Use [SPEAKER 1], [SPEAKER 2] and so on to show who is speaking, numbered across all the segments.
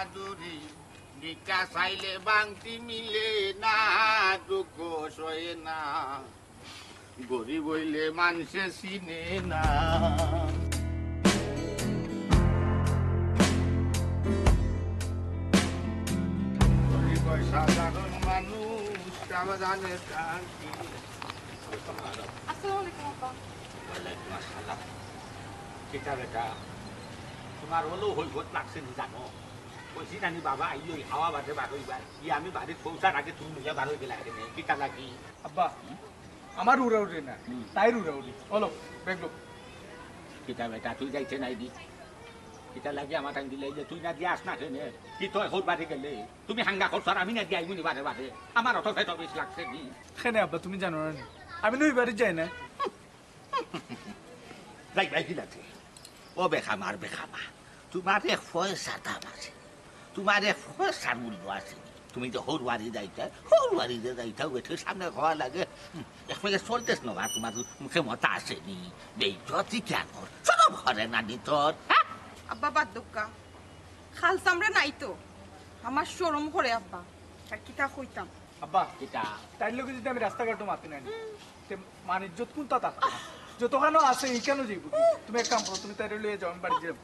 [SPEAKER 1] বাহাদুরি ভিক্ষা চাইলে বাংতি মিলে না, দুঃখ সয়ে না, গরিব হইলে মানুষে চিনে না। গরিব সাধারণ মানুষ কাবা জানে শান্তি।
[SPEAKER 2] আসসালামু আলাইকুম আব্বা।
[SPEAKER 1] ওয়ালাইকুম আসসালাম। কিটা বেটা তোমার হলেও হইভত লাগছে নি জানো? কইছি জানি বাবা আইও হাওয়া বাদে বার হইবার ই আমি বাড়ির পৌঁছার আগে তুমি নিজে বার হয়ে গেলে কিটা লাগি?
[SPEAKER 3] আব্বা আমার উড়া উড়ে না, তাই উড়া উড়ি। বলো বেগলো
[SPEAKER 1] কিটা বেটা তুই যাইছে নাই দি? কিটা লাগি আমার টাইম দিলে যে তুই না দিয়ে আস না কেনে? কি তো এখন বাড়ি গেলে তুমি হাঙ্গা করছো আর আমি না দিয়ে আইবুনি বারে বারে? আমার অত ফেট বেশ লাগছে নি।
[SPEAKER 3] কেনে আব্বা তুমি জানো না? আমি নই বাড়ি যাই না।
[SPEAKER 1] যাই ভাই কি লাগছে? ও বেখামার বেখামা, তোমার এক পয়সার দাম আছে, তোমার এক পয়সার মূল্য আছে। তুমি তো হরুয়ারি হরুয়ারিতে যাইতা ওইটার সামনে হওয়া লাগে। এক মিনিট চলতেছ না, তোমার মুখে মতা আসেনি বেইজ্জতি কেন? সব ঘরে নানি তোর।
[SPEAKER 2] আব্বা বাদ দোকা খাল সামরে নাই তো, আমার শরম করে আব্বা। আর কিতা কইতাম
[SPEAKER 3] আব্বা
[SPEAKER 1] কিটা
[SPEAKER 3] তাই লোক যদি আমি রাস্তাঘাটও মাতি নাই মান ইজ্জত কোনটা তা যতখানো আছে এই কেন যাইব? তুমি এক কাম করো, তুমি তাই লইয়ে যাও, আমি বাড়ি যাবো।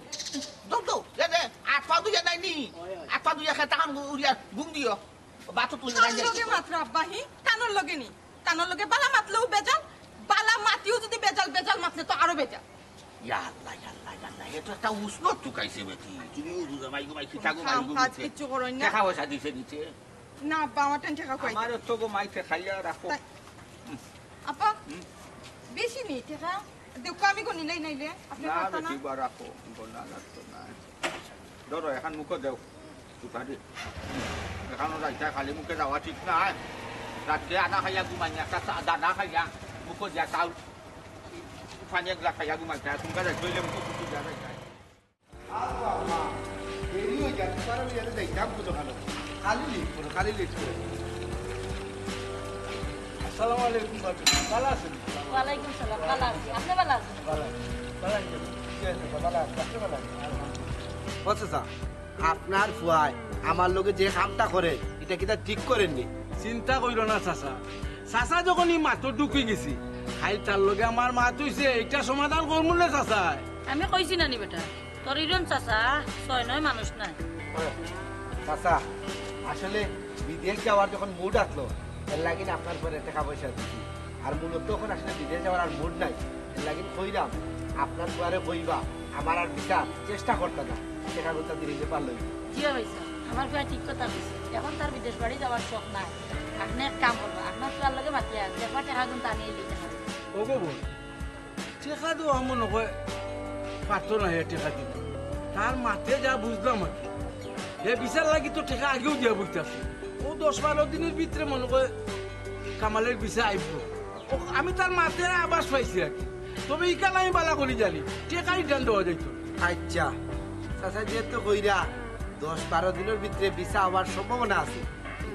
[SPEAKER 1] দৌড় আট পা দুইয়া নাইনি, আট পা দুইয়া খেয়ে টাকান উড়িয়া ঘুম দিও বাতো তুলে
[SPEAKER 2] লগে মাত্র আব্বা হি কানোর লগে নি, কানোর লগে বালা মাতলেও বেজাল, বালা মাতিও যদি বেজাল বেজাল মাতলে তো আরো বেজাল।
[SPEAKER 1] ইয়াল্লাহ ইয়াল্লাহ ইয়াল্লাহ, এটা একটা উষ্ণ টুকাইছে বেটি। তুমি উড়ু মাই গুমাই কি থাকো মাই
[SPEAKER 2] কাজ কিচ্ছু করো না।
[SPEAKER 1] টাকা পয়সা দিছে নিচে
[SPEAKER 2] না আব্বা আমার টেন টাকা কই
[SPEAKER 1] আমার তো গো মাইতে খাইয়া রাখো।
[SPEAKER 2] আপা বেশি নি টাকা দেখো, আমি গনি নাই নাইলে আপনি
[SPEAKER 1] না
[SPEAKER 2] কথা না।
[SPEAKER 1] বেটি বা রাখো, গোনা লাগতো না। ধরো এখন মুখে দেও তুকারি, এখানো যাইতা খালি মুখে যাওয়া ঠিক না। রাত্রে আনা খাইয়া ঘুমাই না, দানা খাইয়া মুখে দিয়া চাউল পানি এক গ্লাস খাইয়া ঘুমাই যায়। তুমি যাই চলে মুখে ফুটু দেওয়া যায়।
[SPEAKER 4] দেরি হয়ে যায়, কারণ এটা দেখতাম তো ভালো, খালি লিট করো, খালি লিট করো।
[SPEAKER 3] আসসালামু আলাইকুম বাবু, ভালো আছেন?
[SPEAKER 5] ওয়ালাইকুম সালাম, ভালো আছি। আপনি ভালো আছেন?
[SPEAKER 3] ভালো ভালো আছেন? কি আছে ভালো আছে? ভালো আছে?
[SPEAKER 4] আচ্ছা আপনার ফুয়ায় আমার লোকে যে কামটা করে এটা কি তা ঠিক করেননি?
[SPEAKER 6] চিন্তা কইর না চাচা, চাচা যখন ই মাতো ঢুকি গেছি খাই তার লগে আমার মাত হইছে, এটা সমাধান করবো না চাচা।
[SPEAKER 5] আমি কইছি নানি বেটা তোর ইরন চাচা 6-9 মানুষ নাই।
[SPEAKER 4] চাচা আসলে বিদেশ যাওয়ার যখন মুড আসলো এর লাগিন আপনার পরে টাকা পয়সা দিচ্ছি, আর মূলত তখন আসলে বিদেশ যাওয়ার আর মুড নাই। এর লাগিন কইরাম আপনার পরে কইবা আমার আর বিচার চেষ্টা করতে না, টাকা কথা দিতে পারলো।
[SPEAKER 5] জিয়া হয়েছে আমার ভাই ঠিক কথা বলছে, এখন তার বিদেশ বাড়ি যাওয়ার শখ নাই। আপনি এক কাম করবো, আপনার তোর লগে মাতিয়া দেখবা টাকা কিন্তু আনিয়ে দিতে হবে।
[SPEAKER 6] ও গো বোন, টেকা তো আমার নকয় পারতো না, হে টেকা দিত তার মাঠে যা বুঝলাম আর কি। হে বিচার লাগি তো টেকা আগেও দিয়া বুঝতেছে, ও 10-12 দিনের ভিতরে মনে করে কামালের বিচার আইব। আমি তার মাঠে আবাস পাইছি আর কি। তবে ইকাল আমি বালা করি জানি টেকাই ডান দেওয়া যাইতো।
[SPEAKER 4] আচ্ছা চাচা যেহেতু কইরা 10-12 দিনের ভিতরে ভিসা হওয়ার সম্ভাবনা আছে,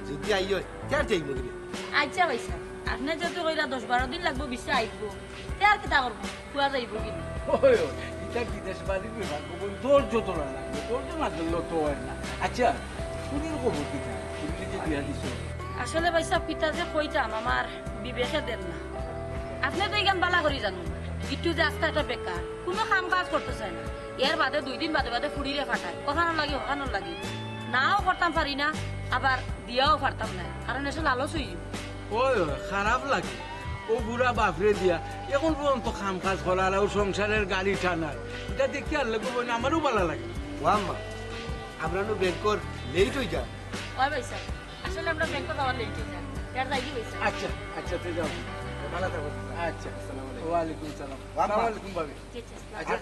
[SPEAKER 4] যদি আইয় চার যাইব কিনে।
[SPEAKER 5] আচ্ছা ভাইসা আপনি যেহেতু কইরা 10-12 দিন লাগবো বিশ্বে আইব, তে আর কিতা করবো কুয়া যাইব কিন্তু।
[SPEAKER 6] ওই এটা বিদেশ বাড়ির বিভাগ তোর যত না লাগবে, তোর তো না ধরলেও তো হয় না। আচ্ছা কুড়ির খবর কিনা, তুমি যে বিয়া দিছ?
[SPEAKER 5] আসলে ভাইসা পিতা যে কইতাম আমার বিবেকে দেন না। আপনি তো এখান বালা করি জানুন একটু যে আস্তে একটা বেকার, কোনো কাম কাজ করতে চায় না। এর বাদে 2 দিন বাদে বাদে ফুড়িরে ফাটায়, ওখানো লাগে ওখানো লাগে। নাও করতাম পারি না, আবার দিয়াও পারতাম না, কারণ এসে লালচ হয়ে যাব।
[SPEAKER 6] ওই খারাপ লাগে ও বুড়া বাপরে দিয়া এখন পর্যন্ত কাম কাজ করার আর সংসারের গাড়ি টানার, এটা দেখে আর লাগবে না, আমারও ভালো লাগে।
[SPEAKER 4] ও আম্মা আমরা ব্যাংকর লেট হয়ে যায়।
[SPEAKER 5] ওই ভাইসা আসলে আমরা ব্যাংকে যাওয়ার লেট হয়ে যায়, এর যাইকি ভাইসা।
[SPEAKER 6] আচ্ছা আচ্ছা তো যাও,
[SPEAKER 4] ভালো থাকো।
[SPEAKER 6] আচ্ছা ওয়ালাইকুম সালাম। আসসালামু আলাইকুম ভাবি।
[SPEAKER 5] ঠিক আছে।
[SPEAKER 6] আচ্ছা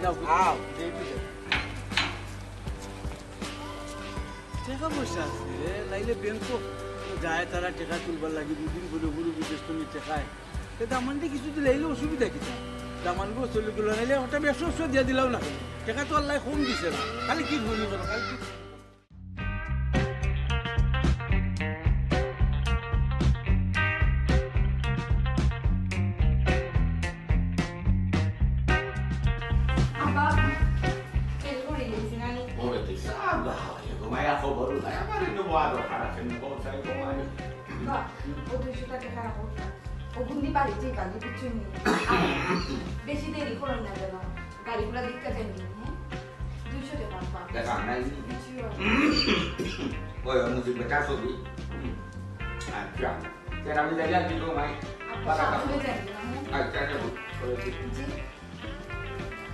[SPEAKER 6] যাও
[SPEAKER 4] আও লেট হয়ে যায়।
[SPEAKER 6] টাকা পয়সা আছে লাইলে ব্যাংক যায়, তারা টাকা তুলবার লাগে 2 দিন ঘুরে ঘুরে বিদেশ তুমি টেকায়। দামান দিয়ে কিছু দিলে এলে অসুবিধা কি? দামান গো চলে গেল নাইলে ওটা ব্যবসা দিয়ে দিলাও না, টাকা তো আল্লাহ কম দিছে না, খালি কি ধনী করো খালি কি।
[SPEAKER 1] আল্লাহ ঘুমাইয়া খবর নাই আমার কিন্তু বড় খারাপ পৌঁছাই ঘুমাই
[SPEAKER 7] বা ও 200 টাকা রাখো ও গুন্দি বাড়িতেই বাড়ি কিছু নেই বেশি দেরি করুন না যেন গাড়িগুলো দিকটা যায়নি হ্যাঁ 200 টাকা পা
[SPEAKER 1] দেখা নাই ওই মুজিব বেটা ছবি আচ্ছা তেরা আমি যাই আর দিলো মাই
[SPEAKER 7] আপনারা সাথে যাই না
[SPEAKER 1] আচ্ছা যাবো
[SPEAKER 7] জি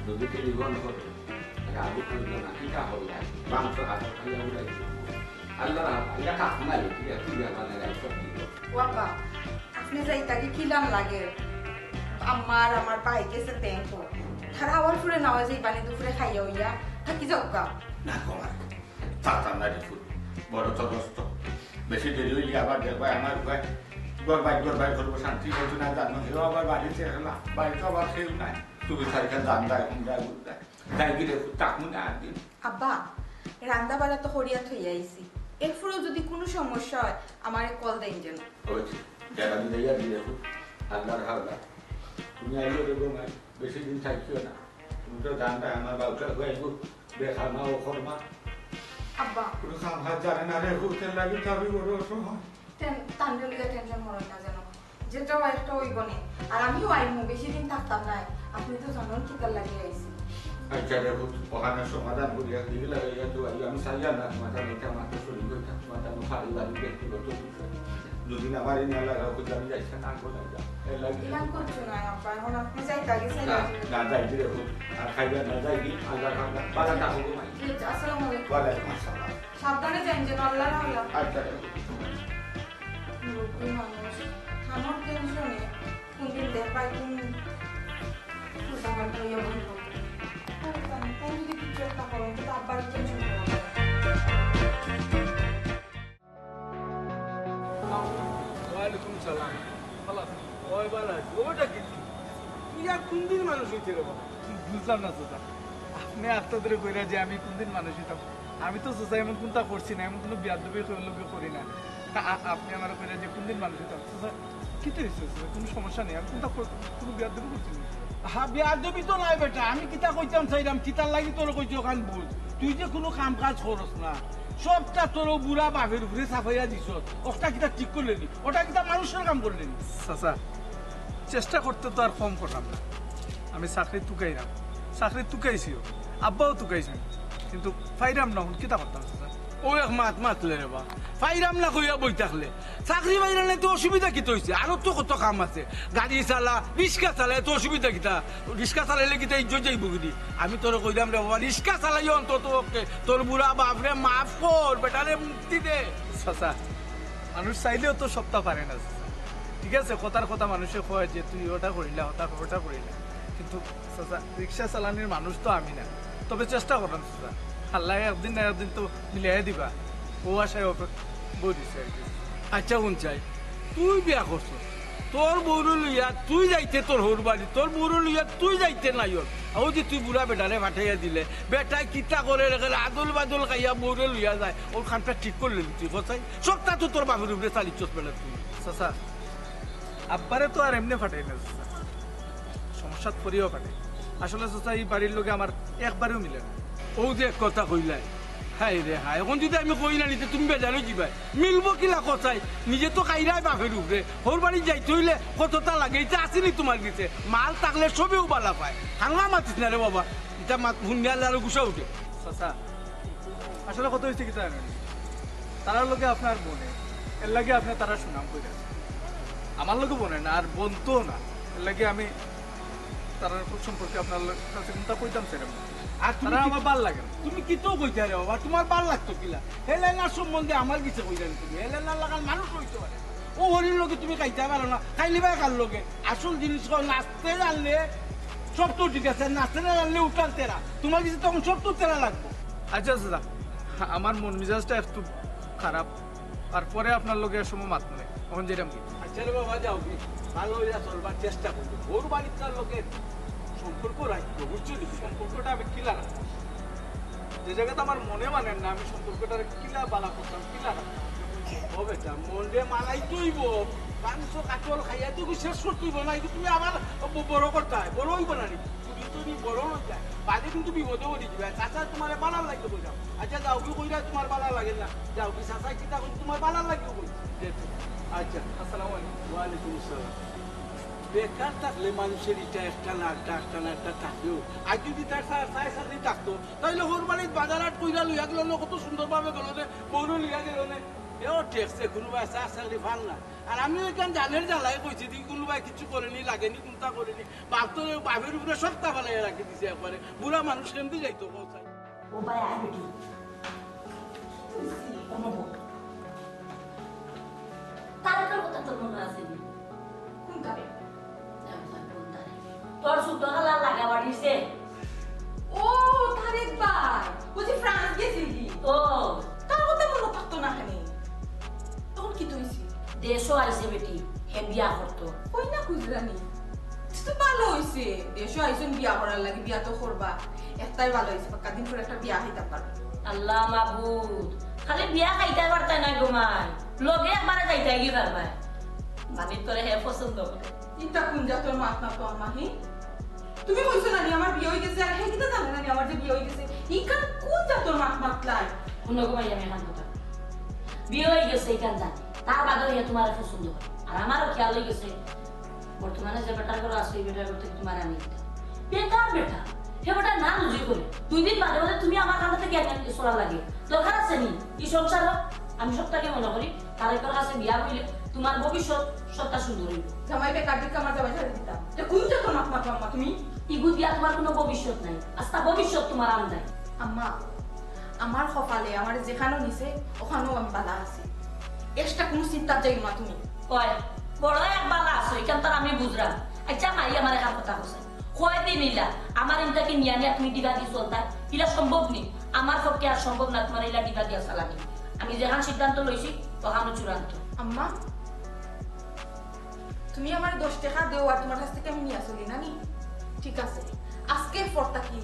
[SPEAKER 1] যদি টেলিফোন করে রাবু করলো না কিটা হল যায় মাংস হাত খাইয়া উড়াই আল্লাহ আল্লাহ কাকু নাই তুই বানাই রাখছ
[SPEAKER 7] বাবা আপনি যাই তাকে কিলাম লাগে আমার ভাই গেছে ব্যাংক তারা আবার ফুরে নাও যাই পানি দুপুরে খাইয়া হইয়া থাকি যাও গা
[SPEAKER 1] না কমার চাতাম না দেখুন বড় তদস্ত বেশি দেরি হইলে আবার দেখবা আমার ভাই গরবাই করবো শান্তি করছো না জানো হেও আবার বাড়িতে এলা বাড়িতে আবার খেয়েও নাই তুমি সারিখা জান দেয় এখন যায় বুঝতে তাই কি দেখুন তাকুন না একদিন
[SPEAKER 7] আব্বা রান্না বাড়া তো হরিয়া থই আইছি এরপরেও যদি কোনো সমস্যা হয় আমার কল দেন যেন
[SPEAKER 1] হয়েছে যারা দিলে ইয়া দিয়ে দেখুন আল্লাহর হাওলা তুমি আইলে দেবো নাই বেশি দিন থাকিও না তুমি তো জান দেয় আমার বাবুটা হয়ে বেখামা ও খরমা
[SPEAKER 7] আব্বা
[SPEAKER 1] কোনো কাম হাত জানে না রে হুতের লাগি যাবি বড় সময়
[SPEAKER 7] তান্ডলিয়া টেনশন করেন না যেন যেটাও একটা ওই বনে আর আমিও আইমু বেশি দিন থাকতাম না আপনি তো জানেন কি তার লাগিয়ে আইছি
[SPEAKER 1] আচ্ছা দেখো ওখানে সমাধান করিয়া দিয়ে লাগাইয়া তো আমি চাইয়া না মাথা মেটা মাথা শরীর হয়ে থাক মাথা পারিবারিক ব্যক্তিগত বিষয় যদি আমার না লাগাও কিন্তু আমি যাইছে না করে যা
[SPEAKER 7] ইলাম করছো না আব্বা এখন আপনি যাই তাকে চাই
[SPEAKER 1] না যাই দিয়ে দেখো আর খাইবা না যাই কি আল্লাহ খানা বালা থাকো মাই
[SPEAKER 7] আসসালামু আলাইকুম
[SPEAKER 1] ওয়ালাইকুম আসসালাম
[SPEAKER 7] সাবধানে যাইন যেন আল্লাহ আল্লাহ
[SPEAKER 1] আচ্ছা
[SPEAKER 7] লোকই মানুষ আমার টেনশনে কোনদিন দেখাই কোন উল্টাপাল্টা ইয়ে বন্ধ তাই যদি কিছু একটা করেন তো আব্বার টেনশন
[SPEAKER 6] ওয়ালাইকুম সালাম ভালো ওই ভালো আছে ওটা কি ইয়া কোন দিন মানুষ হইতে রে বাবা
[SPEAKER 3] বুঝলাম না চাচা আপনি আস্তে ধরে কইরা যে আমি কোনদিন মানুষ হইতাম আমি তো চাচা এমন কোনটা করছি না এমন কোনো বিয়াদবি লোকে করি না আপনি আমার কইরা যে কোনদিন মানুষ হইতাম চাচা কি তো হয়েছে কোনো সমস্যা নেই আমি কোনটা কোনো বিয়াদবি করছি না
[SPEAKER 6] হ্যাঁ বিয়াদবি তো নাই বেটা আমি কিতা কইতাম চাইলাম কিতার লাগি তোর কইছি ওখান বুঝ তুই যে কোনো কাম কাজ করস না সবটা তোর বুড়া বাপের উপরে সাফাইয়া দিছ ওটা কিতা ঠিক করলে নি ওটা কিতা মানুষের কাম করলে নি
[SPEAKER 3] চাচা চেষ্টা করতে তো আর কম করলাম না আমি চাকরি তুকাইলাম চাকরি তুকাইছিও আব্বাও তুকাইছেন কিন্তু ফাইরাম না কিতা করতাম চাচা
[SPEAKER 6] ও এক মাতলে রে বা ফাইরাম না কইয়া বই থাকলে চাকরি বাইরে নাই তো অসুবিধা কিতা হয়েছে আরো তো কত কাম আছে গাড়ি চালা রিক্সা চালায় তো অসুবিধা কিতা রিক্সা চালাইলে কিতা ইজ্জত যাইব কিনি আমি তোর কইলাম রে বাবা রিক্সা চালাই অন্তত তোর বুড়া বাপরে মাফ কর বেটারে মুক্তি দে
[SPEAKER 3] চাচা মানুষ চাইলেও তো সপ্তাহ পারে না চাচা। ঠিক আছে কথার কথা মানুষে কয় যে তুই ওটা করিলা ওটা করিলা কিন্তু চাচা রিক্সা চালানির মানুষ তো আমি না তবে চেষ্টা করলাম চাচা আল্লাহ একদিন না একদিন তো মিলাই দিবা ও আশায় বই দিছে আর কি
[SPEAKER 6] আচ্ছা কোন চাই তুই বিয়া করছ তোর বউরু লইয়া তুই যাইতে তোর হর বাড়ি তোর বউরু লইয়া তুই যাইতে নাই ওর ও যে তুই বুড়া বেটারে পাঠাইয়া দিলে বেটাই কিতা করে রেখে আদল বাদল খাইয়া বউরে লইয়া যায় ওর খানটা ঠিক করলে তুই কথাই সবটা তো তোর বাপের উপরে চালিচ্ছ বেলা তুই
[SPEAKER 3] চাচা আব্বারে তো আর এমনি ফাটাই না চাচা সমস্যাত পড়িও ফাটে আসলে চাচা এই বাড়ির লোকে আমার একবারেও মিলে না
[SPEAKER 6] ও যে এক কথা কইলাই হাই রে হাই এখন যদি আমি কই না নিতে তুমি বেজানো যাবাই মিলবো কিলা কথাই নিজে তো খাইরাই বাপের উপরে ওর বাড়ি যাইতে হইলে কতটা লাগে এটা আসেনি তোমার দিতে মাল থাকলে সবেও বালা পায় হাঙ্গা মাতিস না রে বাবা এটা মাত ভুন্ডিয়ালে আরো গুছা উঠে
[SPEAKER 3] চাচা আসলে কত হয়েছে কি জানেন তারার লোকে আপনার বোনে এর লাগে আপনি তারা সুনাম করে আমার লোকে বোনে না আর বোনতো না এর লাগে আমি তারার সম্পর্কে আপনার কাছে কোনটা কইতাম সেরকম
[SPEAKER 6] আর
[SPEAKER 3] তারা আমার ভাল লাগে না
[SPEAKER 6] তুমি কি তো কইতে রে বাবা তোমার ভাল লাগতো কিলা হেলেনার সম্বন্ধে আমার কিছু কইতে তুমি হেলেনার লাগার মানুষ হইতে পারে ও হরির লোকে তুমি খাইতে পারো না খাইলে ভাই খার লোকে আসল জিনিস নাচতে জানলে সব তো ঠিক আছে নাচতে না জানলে উঠান তেরা তোমার কিছু তখন সব তো তেরা লাগবো
[SPEAKER 3] আচ্ছা দাদা আমার মন মেজাজটা একটু খারাপ আর পরে আপনার লোকের সময় মাত নেই তখন যেরকম কি
[SPEAKER 6] আচ্ছা রে বাবা যাও কি ভালো হইয়া চলবার চেষ্টা করবো ওর বাড়ির লোকের সম্পর্ক রাখবো বুঝছো
[SPEAKER 3] সম্পর্কটা আমি কিলা রাখতাম যে জায়গাতে আমার মনে মানেন না আমি সম্পর্কটা কিলা বালা করতাম কিলা রাখতাম
[SPEAKER 6] ও বেটা মনে মালাই তুইব মাংস কাটল খাইয়া তুই শেষ করতেইব না তুমি আবার বড় করতে হয় বড় হইব না তুমি বড় হয়ে যায় বাদে কিন্তু বিপদে পড়ি দিবা চাচা তোমার বালা লাগবে কইরা আচ্ছা যাও কি কইরা তোমার বালা লাগে না যাও কি চাচা চিন্তা করি তোমার বালা লাগবে কই আচ্ছা আসসালামু আলাইকুম ওয়া আলাইকুম আসসালাম বেকার থাকলে মানুষের এটা একটা না একটা থাকবেও আর যদি তার সাই সাথে থাকতো তাহলে ওর বাড়ির বাজার হাট কইরা লইয়া গেল কত সুন্দরভাবে গেল রে বড় লইয়া গেল নে এও টেক্সে কোনোবাই চা চাকরি ভাল না আর আমিও এখান জানের জ্বালাই কইছি দি কোনোবাই কিছু করেনি লাগেনি কোনটা করেনি বাপতো বাপের উপরে সপ্তাহ ফেলাই রাখি দিছে একবারে বুড়া মানুষ কেমনি যাইতো পৌঁছাই
[SPEAKER 5] ও ভাই আয় বেটি তার কথা তোর মনে আছে
[SPEAKER 7] কোন কাবে
[SPEAKER 5] তোর সুতো গালা লাগাবা দিছে
[SPEAKER 7] ও তারেক ভাই বুঝি ফ্রান্স গেছিলি
[SPEAKER 5] ও
[SPEAKER 7] তার কথা মনে থাকতো না খানি তখন কি তুইছি
[SPEAKER 5] দেশও আইছে বেটি হে বিয়া করতো
[SPEAKER 7] কই না খুঁজরানি তো ভালো হইছে দেশও আইছেন বিয়া করার লাগে বিয়া তো করবা একটাই ভালো হইছে কদিন পর একটা বিয়া হইতা পারবে
[SPEAKER 5] আল্লাহ মাবুদ খালি বিয়া খাইতে পারতে না গোমাই লগে একবারে যাইতে গিয়ে পারবা মানে তোরে হে পছন্দ করে
[SPEAKER 7] ইটা কোন জাতর মাত না তো আমাহি তুমি কইছো না আমার বিয়ে হই গেছে আর হে কিটা জানে না আমার যে বিয়ে হই গেছে ইকান কোন জাতর মাত লাই
[SPEAKER 5] কোনো গোমাই আমি এখান কথা বিয়ে হয়ে গেছে এখান জানি তার বাদে হে তোমার পছন্দ করে আর আমারও খেয়াল হয়ে গেছে বর্তমানে যে বেটার করে আসছে বেটার করতে তোমার আনি বেকার বেটা হে বেটা না লুজি করে 2 দিন বাদে বাদে তুমি আমার কাছ থেকে একদম সোলা লাগে দরকার আছে নি এই সংসার আমি সবটাকে মনে করি তার কাছে বিয়া হইলে তোমার ভবিষ্যৎ সবটা সুন্দর হইব
[SPEAKER 7] জামাই বেকার দিকে আমার জামাই ছেড়ে দিতাম যে কোন জাতর মাত আম্মা তুমি
[SPEAKER 5] ইগু দিয়া তোমার কোনো ভবিষ্যৎ নাই আস্তা ভবিষ্যৎ তোমার আমদাই
[SPEAKER 7] আম্মা আমার কপালে আমার যেখানে নিছে ওখানেও আমি বালা আছি এক্সট্রা কোনো চিন্তা চাই না তুমি
[SPEAKER 5] কয় বড় এক বালা আছে এখান তার আমি বুঝলাম আচ্ছা মাই আমার এক কথা কইছে কয় দিন ইলা আমার ইনটাকে নিয়া নিয়া তুমি দিবা দি চলতা ইলা সম্ভব নি আমার পক্ষে আর সম্ভব না তোমার ইলা দিবা দিয়া চালানি আমি যেখান সিদ্ধান্ত লইছি তখন চূড়ান্ত
[SPEAKER 7] আম্মা তুমি আমার 10 টাকা দেও আর তোমার কাছ থেকে আমি নিয়ে আসলি না নি ঠিক আছে আজকের পরটা কি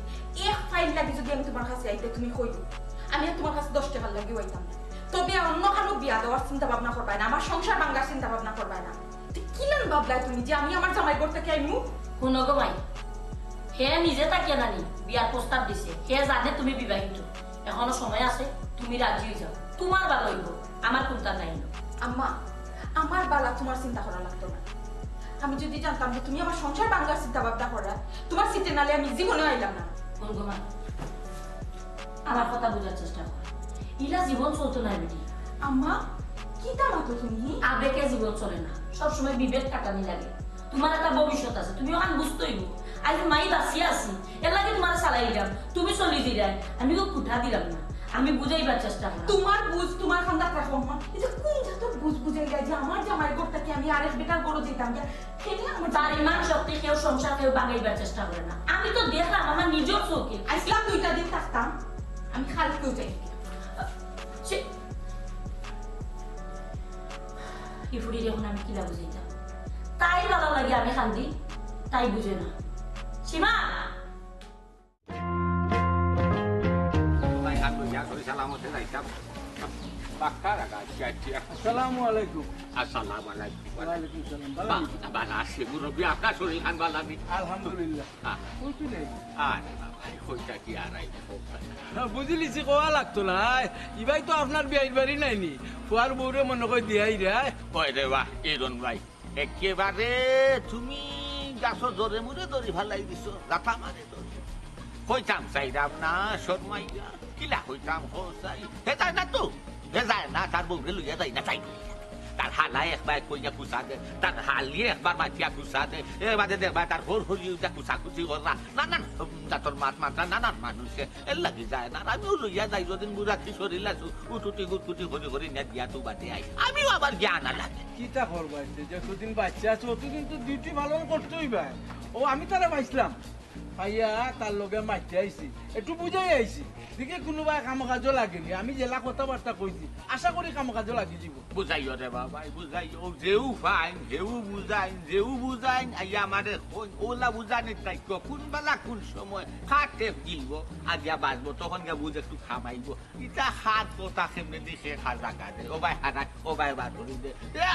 [SPEAKER 7] এক ফাইল লাগি যদি আমি তোমার কাছে আইতে তুমি কইও আমি আর তোমার কাছে 10 টাকা লাগি হইতাম না তবে অন্য কারো বিয়া দেওয়ার চিন্তা ভাবনা করবা না আমার সংসার ভাঙার চিন্তা ভাবনা করবা না কি লান ভাবলাই তুমি যে আমি আমার জামাই করতে কি আইমু
[SPEAKER 5] শুনো গো মাই হে নিজে তাকিয়ে জানি বিয়ার প্রস্তাব দিছে হে জানে তুমি বিবাহিত এখনো সময় আছে তুমি রাজি হয়ে যাও তোমার ভালো হইব আমার কোনটা নাই
[SPEAKER 7] আম্মা আমার বালা তোমার চিন্তা করা লাগতো না আমি যদি জানতাম যে তুমি আমার সংসার ভাঙার চিন্তা ভাবনা করা তোমার সিটে নালে আমি জীবনে আইলাম না
[SPEAKER 5] কোন গো মা আমার কথা বোঝার চেষ্টা কর ইলা জীবন চলতো না বেটি
[SPEAKER 7] আম্মা কি দামাতো তুমি
[SPEAKER 5] আবেগে জীবন চলে না সবসময় বিবেক কাটানি লাগে তোমার একটা ভবিষ্যৎ আছে তুমি ওখান বুঝতেইব আজ মাই বাঁচিয়ে আছি এর লাগে তোমার চালাই দিলাম তুমি চলি দিলাই আমি কুঠা দিলাম না আমি বুঝাইবার চেষ্টা করি
[SPEAKER 7] তোমার বুঝ তোমার খান্দা রাখো মা এই যে কোন জাতর বুঝ বুঝাই যায় যে আমার জামাই করতে আমি আরেক বেটার বড় দিতাম সেটা আমার
[SPEAKER 5] তার ইমান শক্তি কেউ সংসার কেউ বাগাইবার চেষ্টা করে না আমি তো দেখলাম আমার নিজের চোখে
[SPEAKER 7] আইসলাম 2টা দিন থাকতাম আমি খালি কেউ যাই
[SPEAKER 5] কি ফুড়ি যখন আমি কিলা বুঝাইতাম তাই ভালো লাগে আমি কান্দি তাই বুঝে না সীমা
[SPEAKER 1] সালামতে যাইতাম
[SPEAKER 6] আসসালামু আলাইকুম
[SPEAKER 1] আসসালামু আলাইকুম
[SPEAKER 6] ওয়ালাইকুম সালাম
[SPEAKER 1] বালা আছে মুরব্বী আপনার শরীর খান বালা নি
[SPEAKER 6] আলহামদুলিল্লাহ কইতে নেই
[SPEAKER 1] আরে বাবা কইটা কি আর আই
[SPEAKER 6] বুঝলিছি কোয়া লাগতো না ইবাই তো আপনার বিয়ের বাড়ি নাইনি ফুয়ার বউরে মনে কই দিয়াই রে
[SPEAKER 1] কয় রে বাহ এরন ভাই একেবারে তুমি গাছর জোরে মুরে দড়ি ভালাই দিছো গাথা মারে দড়ি কইতাম চাইরাম না শর্মাইয়া কিলা কইতাম হোসাই হে যায় না তো হে যায় না তার বউরে লইয়া যায় না চাই তার হালাই একবার কইয়া কুসা দে তার হালিয়ে একবার মাতিয়া কুসা দে এবারে দেখবা তার হর হরিয়া কুসা কুচি করলা নানান জাতর মাত মাত্রা নানান মানুষে এর লাগি যায় না আমিও লইয়া যাই যদিন বুড়া কি শরীর আছো উঠুটি গুটকুটি হরি হরি নেট দিয়া তু বাদে আই আমিও আবার জ্ঞান লাগে
[SPEAKER 6] কিটা করবাইছে যতদিন বাচ্চা আছে অতদিন তো ডিউটি ভালো করতেই ভাই ও আমি তারা পাইছিলাম পাইয়া তার লগে মাইতে আইছি একটু বুঝাই আইছি দিকে কোনোবাই কাম কাজও লাগেনি আমি জেলা কথাবার্তা কইছি আশা করি কাম কাজও লাগি যাব
[SPEAKER 1] বুঝাইও রে বাবা বুঝাইও যেও ফাইন যেও বুঝাইন আইয়া আমারে ওলা বুঝানি তাই কোন বেলা কোন সময় খাটে গিলব আগিয়া বাজবো তখন গিয়া বুঝে একটু খামাইব ইটা হাত কথা কেমনে দিছে খাজা কাটে ও ভাই হারাই ও ভাই বাতরি দে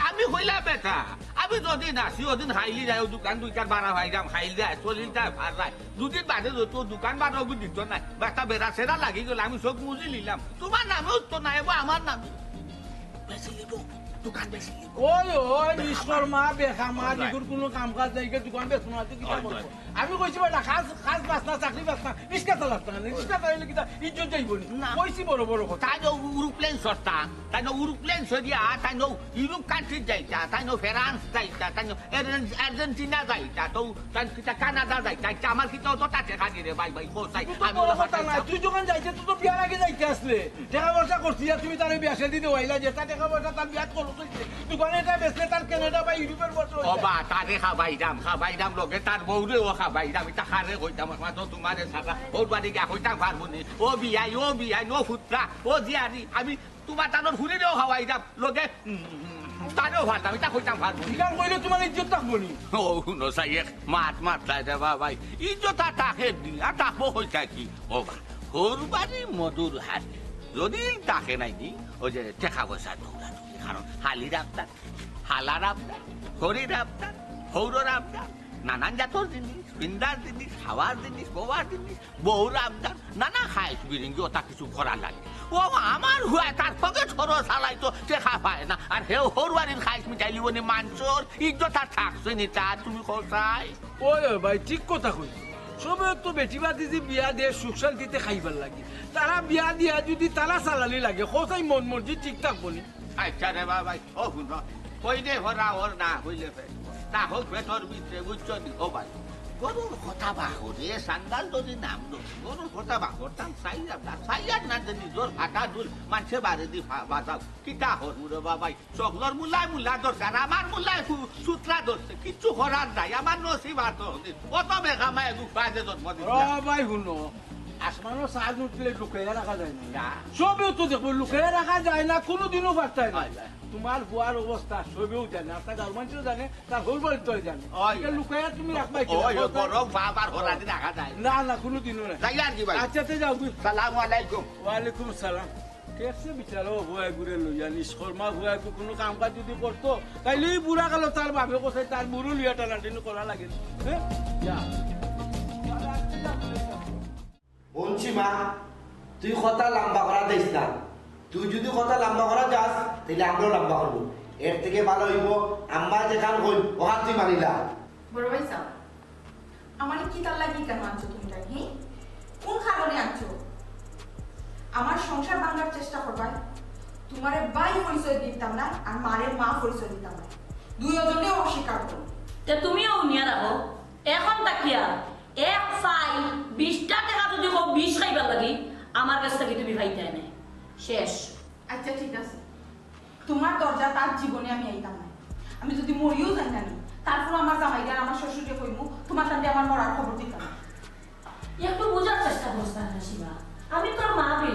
[SPEAKER 1] আমি কইলাম বেটা আমি যদি নাসি ওদিন খাইলি যাই দোকান দুইটার বাড়া ভাই যাম খাইল যায় চলিল যায় ভাড়ায় দুদিন বাদে তো দোকান বানাবো দিত না একটা বেড়া সেরা লাগি গেল আমি সব মুজি নিলাম তোমার নামেও তো নাই আমার নামে বেশি লিব দোকান বেশি লিব
[SPEAKER 6] ওই ওই নিষ্কর্মা বেখামা দিগুর কোনো কাম কাজ নাই দোকান বেচনো আছে কিটা করব আমি কইছি বেটা খাস খাস বাসনা চাকরি বাসনা রিস্কা চালাত না রিস্কা চালাইলে কিটা ইজ্জত যাইব নি কইছি বড় বড় কথা
[SPEAKER 1] তাই নো উরুপ্লেন সস্তা তাই নো উরুপ্লেন সরিয়া তাই নো ইউরোপ কান্ট্রি যাইতা তাই নো ফ্রান্স যাইতা তাই নো আর্জেন্টিনা যাইতা তো তাই কিটা কানাডা যাইতা আমার কিটা তো টাকা খানি রে ভাই ভাই কোথায় আমি
[SPEAKER 6] বড় কথা না তুই যখন যাইতে তুই তো বিয়ার আগে যাইতে আসলে টাকা পয়সা করছিস আর তুমি তারে বিয়া দিতে হইলা যে টাকা পয়সা তার বিয়া করলো দোকানে এটা বেচলে তার কানাডা বা ইউরোপের বছর
[SPEAKER 1] ও বা তারে খাবাইরাম লগে তার বউরে ও খাবাইরাম এটা খারে কইতাম মাত্র তোমারে সারা ওর বাড়ি গা কইতাম পারবো নি ও বিয়াই নো ফুটরা ও জিয়ারি আমি তোমার টানোর ফুরিরেও খাওয়াইরাম লগে তারেও ভাতাম এটা কইতাম পারবো
[SPEAKER 6] ঠিকান কইলে তোমার ইজ্জত থাকবো নি
[SPEAKER 1] ও নো সাইয়ে মাত লাই রে ভাই ইজ্জত তাকে দিয়া তাকবো কইতা কি ও বা ওর বাড়ি মধুর হাট যদি তাকে নাই দি ও যে টাকা পয়সা দৌড়াদৌড়ি কারণ হালির আবদার হালার আবদার হরির আবদার হৌরর আবদার নানান জাতর জিনিস পিন্দার জিনিস খাওয়ার জিনিস বউয়ার জিনিস বউর আবদার নানা খাইস বিরিঙ্গি ওটা কিছু করা লাগে ও আমার হুয়া তার পকেট খরচ হালাই তো টেকা পায় না আর হেও হরবাড়ির খাইস মিটাই লিবনি মানসর ইজ্জত আর থাকছে নি তা তুমি কোথায়
[SPEAKER 6] ওই ভাই ঠিক কথা কই সবে তো বেটি বাদি যে বিয়া দিয়ে সুখ শান্তিতে খাইবার লাগে তারা বিয়া দিয়া যদি তারা চালালি লাগে কোথায় মন মর্জি ঠিক থাকবো নি
[SPEAKER 1] আচ্ছা রে বাবা ও শুন কই দে ভরা ওর না হইলে তা হোক ভেতর ভিতরে বুঝছো নি ও ভাই গরুর কথা বাহরে সান্দাল যদি নাম লো গরুর কথা বাহরতাম সাইয়ার না যে নিজর ফাটা দুল মানুষে বাড়ি দি বাজাও কিতা হরু রে বাবাই চগলর মুল্লা দরকার আমার মুল্লায় সূত্রা ধরছে কিচ্ছু করার নাই আমার নসিব হাত অত বেগামা এগু বাজে জন্ম দিচ্ছে
[SPEAKER 6] ভাই শুনো আসমানো সাজ উঠলে লুকাইয়া রাখা যায় না সবেও তো দেখবো লুকাইয়া রাখা যায় না কোনোদিনও বার্তায় না তোমার বুয়ার অবস্থা সবেও জানে আপনার গার্মেন্টও জানে তার হোল বাড়ি তো জানে লুকাইয়া তুমি রাখবাই
[SPEAKER 1] রাখা যায়
[SPEAKER 6] না না কোনোদিনও না আচ্ছা তো যাও
[SPEAKER 1] সালাম আলাইকুম
[SPEAKER 6] ওয়ালাইকুম সালাম দেখছে বিচারো ভুয়াই ঘুরে লইয়া নিষ্কর্মা ভুয়াই কোনো কাম কাজ যদি করতো তাইলে বুড়া গেল তার বাবে কোথায় তার বুড়ো লিয়া টানাটানি করা লাগে হ্যাঁ
[SPEAKER 4] বলছি মা তুই কথা লম্বা করা দিস না তুই যদি কথা লম্বা করা যাস তাহলে আমরাও লম্বা করবো এর থেকে ভালো হইব আম্মা যেখান হইল ওখান তুই মানিলা
[SPEAKER 7] বড় ভাই সাহেব আমার কি তার লাগি কেন আনছো তুমি তাই কোন কারণে আনছো আমার সংসার ভাঙার চেষ্টা করবাই তোমারে বাই পরিচয় দিতাম না আর মারের মা পরিচয় দিতাম না দুইজনে অস্বীকার করো
[SPEAKER 5] তুমিও উনিয়া রাখো এখন তাকিয়া এক ফাই 20টা টাকা যদি হোক 20 খাইবার লাগি আমার কাছ থেকে তুমি ভাইতে নাই শেষ
[SPEAKER 7] আচ্ছা ঠিক আছে তোমার দরজা তার জীবনে আমি আইতাম না আমি যদি মরিও যাই না তারপর আমার জামাইদার আমার শ্বশুরকে কইমু তোমার সাথে আমার মরার খবর দিতাম না
[SPEAKER 5] একটু বোঝার চেষ্টা করছ না শিবা আমি তোর মা বে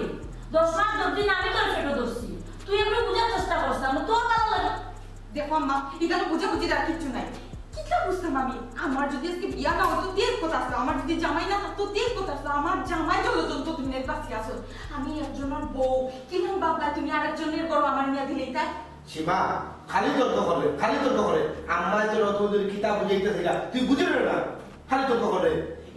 [SPEAKER 5] 10 মাস 10 দিন আমি তোর পেটে ধরছি তুই একটু বোঝার চেষ্টা করছ না তোর ভালো লাগে
[SPEAKER 7] দেখো আম্মা এখানে বুঝাবুঝির আর কিচ্ছু নাই কিটা বুঝতাম আমি আমার যদি আজকে বিয়া না হতো তেজ কথা আসতো আমার যদি জামাই না থাকতো তেজ কথা আসতো আমার জামাই জলজন্ত তুমি কাছে আসো আমি একজনের বউ কিরম বাবলা তুমি আরেকজনের বড় আমার নিয়ে দিলেই তাই
[SPEAKER 4] সীমা খালি তর্ক করে আম্মা যে রতদের কিতাব বুঝাইতেছে তুই বুঝে না খালি তর্ক করে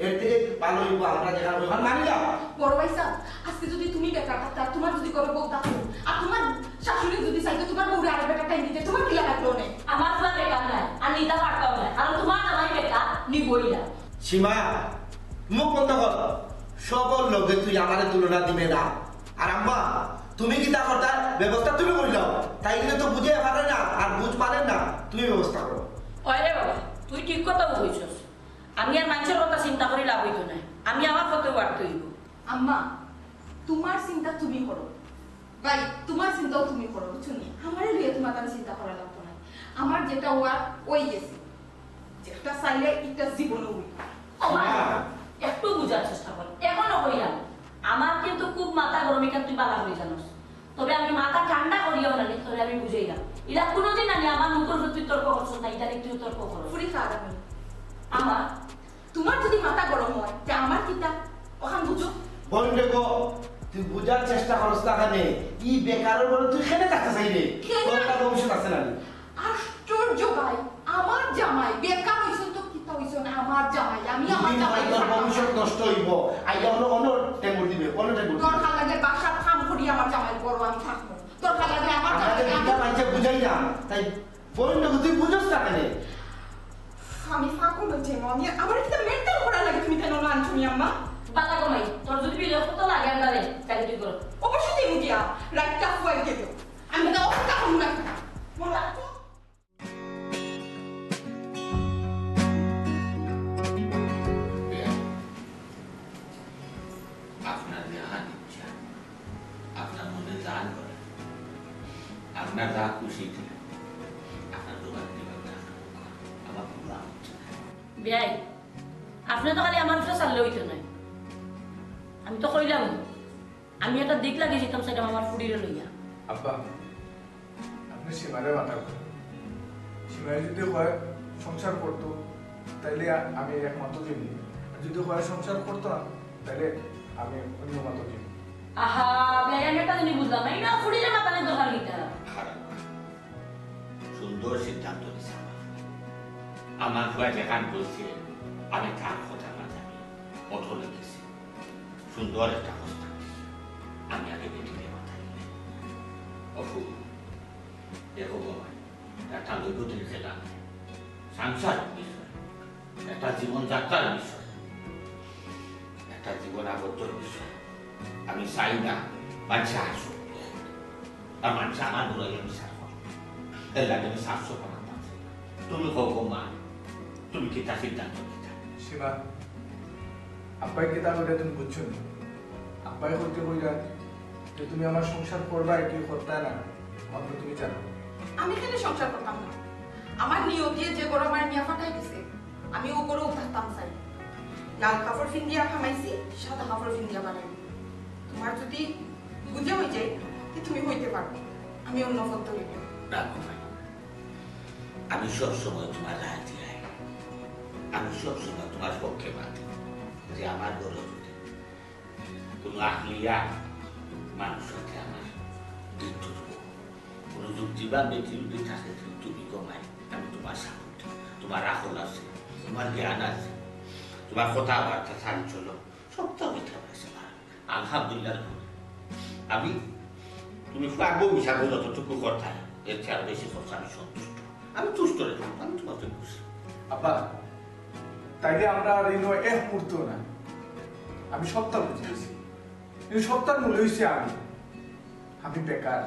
[SPEAKER 4] এর থেকে ভালো হইব আমরা যেখানে ওখানে মানিলা
[SPEAKER 7] বড় ভাই সাহেব আজকে যদি তুমি বেকার থাকতা তোমার যদি করে বউ থাকতো আর তোমার শাশুড়ি যদি চাইতো তোমার বউরে আরেক বেটা টাইম দিতে তোমার কি লাগলো না
[SPEAKER 5] আমার পুরা বেকার নাই আর নিতে পারতাম না কারণ তোমার জামাই বেকার নিবই না
[SPEAKER 4] সীমা মুখ বন্ধ কর সকল লোকে তুই আমার তুলনা দিবে না আর আম্মা তুমি কি তা করতে ব্যবস্থা তুমি করে দাও তাই কিন্তু তো বুঝে পারে না আর বুঝ পারেন না তুমি ব্যবস্থা করো
[SPEAKER 5] ওরে বাবা তুই ঠিক কথা বলছিস আমি আর মানুষের কথা চিন্তা করি লাভ হইতো না আমি আমার পথে বাড়তে হইব
[SPEAKER 7] আম্মা তোমার চিন্তা তুমি করো ভাই তোমার চিন্তাও তুমি করো বুঝছো নি আমারই লিয়ে তোমার তার চিন্তা করা লাগতো না আমার যেটা হওয়ার ওই গেছে যেটা চাইলে একটা জীবনও হইল
[SPEAKER 5] একটু বুঝার চেষ্টা কর এখনো কইলাম আমার কিন্তু খুব মাথা গরম এখান তুই বালা হয়ে জানোস তবে আমি মাথা ঠান্ডা করিও না তবে আমি বুঝাইলাম এটা কোনোদিন আমি আমার মুখের তুই তর্ক করছো না এটা একটু তর্ক করো
[SPEAKER 7] ফুরি খাওয়া আমি
[SPEAKER 5] আমার
[SPEAKER 7] তোমার যদি মাথা গরম হয় যে আমার কিতা ওখান বুঝো
[SPEAKER 4] বল দেখো তুই বুঝার চেষ্টা করছ না কেন ই বেকারের বলে তুই কেন থাকতে চাইলে তোর টাকা ভবিষ্যৎ আছে না
[SPEAKER 7] আশ্চর্য ভাই আমার জামাই বেকার হইছ তো কিতা হইছ না আমার আমার জামাই আমি আমার জামাই
[SPEAKER 4] তোর ভবিষ্যৎ নষ্ট হইব আইয়া হলো অন্য টেম্পর দিবে অন্য টেম্পর
[SPEAKER 7] তোর লাগে বাসার কাম করি আমার জামাই বড় আমি থাকবো তোর লাগে আমার
[SPEAKER 4] আমাদের
[SPEAKER 7] জামাই
[SPEAKER 4] দিদা মাইছে বুঝাই না তাই বইন না তুই বুঝছ না কেন
[SPEAKER 7] আমি ফাঁকো বলছি আমি আমার একটা মেন্টাল করা লাগে তুমি কেন না আনছুনি আম্মা
[SPEAKER 5] বালা কমাই তোর যদি বিরক্ত তো লাগে আন্দারে তাই তুই করো
[SPEAKER 7] অবশ্যই দিমু দিয়া রাইটটা ফুয়াই কে দিও আমি তো অবস্থা কম না মোলা
[SPEAKER 1] আপনার যাহা ইচ্ছা আপনার মনে দান করে আপনার যা খুশি আপনার দোকান দিবেন আমার কোনো আপত্তি নাই।
[SPEAKER 5] বিয়াই আপনি তো খালি আমার উপরে চাললে হইতো নাই আমি তো কইলাম আমি একটা দিক লাগিয়ে যেতাম সেটা আমার ফুড়িরে লইয়া
[SPEAKER 3] আব্বা আপনি সীমারে মাথা করেন সীমায় যদি হয় সংসার করতো তাইলে আমি একমাত্র দিবি আর যদি হয় সংসার করতো না তাহলে আমি অন্য মাত্র দিবি
[SPEAKER 5] আহা বিয়াই আমি একটা জিনিস বুঝলাম না এটা ফুড়িরে মাথানে দোকান নিতে
[SPEAKER 1] খারাপ না। সুন্দর সিদ্ধান্ত নিছে আমার ভুয়া যেখান বলছে আমি তার কথা না জানি অটলে গেছি সুন্দর একটা প্রস্তাব আমি আগে বেটিকে মাথা দিলে অসুখ দেখো বাবা একটা লৈবতির খেলা সাংসারিক বিষয় একটা জীবনযাত্রার বিষয় একটা জীবন আবদ্ধর বিষয় আমি চাই না মানুষ আসুক আর মানুষ আমার দূরে বিচার করো এর লাগে আমি সাতশো টাকা পাচ্ছি তুমি হোক মা তুমি কি তা সিদ্ধান্ত নিতে
[SPEAKER 3] সীমা আব্বাই কি তাহলে তুমি বুঝছো না আব্বাই হইতে বইলা যে তুমি আমার সংসার করবা কি করতে না মাত্র তুমি জানো
[SPEAKER 7] আমি কেন সংসার করতাম না আমার নিয়োগ দিয়ে যে গরম আর নিয়া ফাটাই দিছে আমি ও করে উঠাতাম চাই লাল কাপড় ফিন্দিয়া খামাইছি সাদা কাপড় ফিন্দিয়া বানাই তোমার যদি বুঝে হয়ে যায় যে তুমি হইতে পারো আমি অন্য পথ হইব
[SPEAKER 1] রাখো ভাই আমি সবসময় তোমার রায় দিয়ে আমি সবসময় তোমার পক্ষে মানি যে আমার গরজ কোনো আহলিয়া মানুষ সাথে আমার মৃত্যু কোনো যুক্তি বা মেটিউটি থাকে তুমি কমাই আমি তোমার সাপোর্ট তোমার আহল আছে তোমার জ্ঞান আছে তোমার কথাবার্তা ছাড়ি চলো সবটা মিঠা পাইছে আলহামদুলিল্লাহ আমি তুমি পারবো মিশাবো যতটুকু কথা এর চেয়ে আরো বেশি কথা আমি সন্তুষ্ট আমি তুষ্ট রেখে আমি তোমাকে খুশি
[SPEAKER 3] আব্বা তাইলে আমরা আর এই নয় এক মুহূর্ত না আমি সপ্তাহ বুঝতেছি এই সপ্তাহ মূল্য হয়েছে আমি বেকার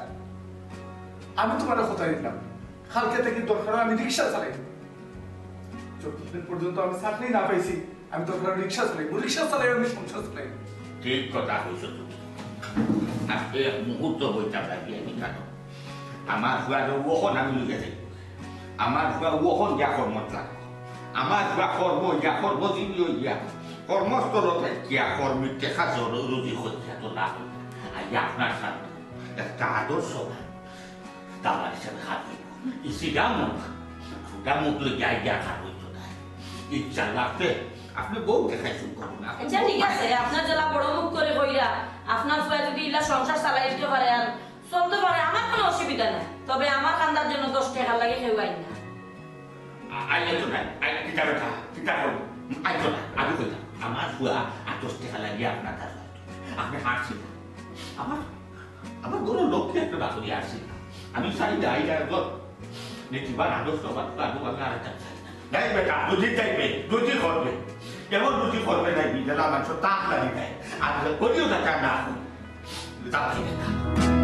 [SPEAKER 3] আমি তোমার কথা দিলাম কালকে থেকে দরকার আমি রিক্সা চালাই যতদিন পর্যন্ত আমি চাকরি না পাইছি আমি দরকার রিক্সা চালাই আমি সংসার চালাই
[SPEAKER 1] ঠিক কথা হয়েছ তুমি আর এক মুহূর্ত বইটা লাগিয়ে আমি কেন আমার ভুয়া ওখন আমি লুকে যাই আমার ভুয়া ওখন যা কর্মত লাগো আমার ভুয়া কর্ম ইয়া কর্মজীবী ইয়া কর্মস্থলতে কিয়া কর্মীর দেখা জরুরি হচ্ছে তো না আর আপনার সাথে একটা আদর্শ তারা হিসাবে হাত হইব ইসিটা মুখ যাই গিয়া হাত হইত না ইচ্ছা লাগতে আপনি বউ দেখাইছেন করুন না
[SPEAKER 5] আচ্ছা ঠিক আছে আপনার জেলা বড় মুখ করে কইরা আপনার ফুয়া যদি ইলা সংসার চালাই দিতে পারে আর চলতে পারে আমার কোনো অসুবিধা নাই তবে আমার কান্দার জন্য 10 টাকা লাগে কেউ আইন না
[SPEAKER 1] আইলে তো নাই আইলে কিতা বেটা কিতা করবো আইতো না আমি কইতাম আমার ফুয়া আর 10 টাকা লাগিয়ে আপনার কাছে আপনি হাসছেন আমার কোনো লক্ষ্যে একটা বাকরি আসছে আমি চাই না আইলে একবার নেতিবার আদর্শ আমি আরেকটা চাই না নাই বেটা দুধি চাইবে দুধি করবে কেমন দুধি করবে নাই বিজেলা মানুষ তাক লাগি দেয় আর করিও দেখা না যাচ্ছি না